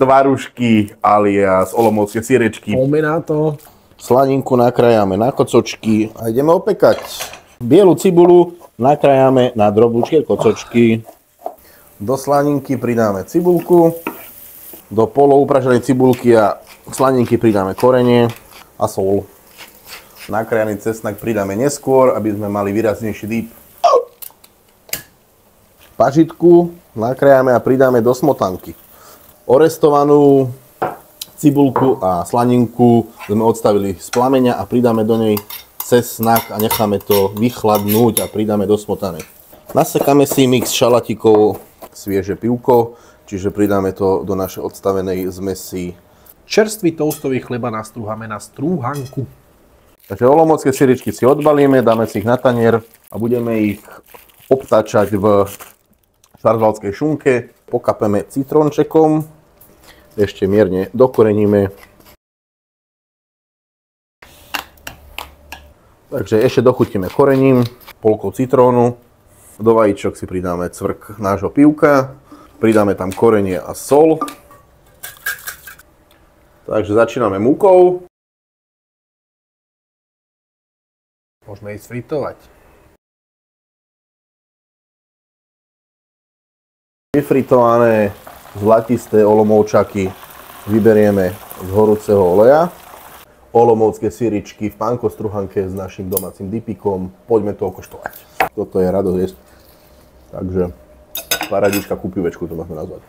tvarušky alias olomoucké sírečky. Poďme na to. Slaninku nakrájame na kocočky a ideme opekať. Bielu cibulu nakrájame na drobúčké kocočky. Do slaninky pridáme cibulku. Do poloupraženej cibulky a slaninky pridáme korenie a sol. Nakrájaný cesnak pridáme neskôr, aby sme mali výraznejší dýp. Pažitku nakrájame a pridáme do smotanky. Orestovanú cibulku a slaninku sme odstavili z plameňa a pridáme do nej cesnak a necháme to vychladnúť a pridáme do smotany. Nasekáme si mix šalatikov, svieže pivko, čiže pridáme to do našej odstavenej zmesi. Čerstvý toastový chleba nastrúhame na strúhanku. Takže olomoucké sýričky si odbalíme, dáme si ich na tanier a budeme ich obtáčať v švarcwaldskej šunke. Pokapeme citrónčekom, ešte mierne dokoreníme. Takže ešte dochutíme korením, polkou citrónu. Do vajíčok si pridáme cvrk nášho pivka, pridáme tam korenie a sol. Takže začíname múkou. Môžeme ísť fritovať. Vyfritované zlatisté olomoučaky vyberieme z horúceho oleja. Olomoucké sýričky v pánkostruhanke s našim domácim dipikom. Poďme to okoštovať. Toto je radosť jesť. Takže paradička ku pivečku to môžeme nazvať.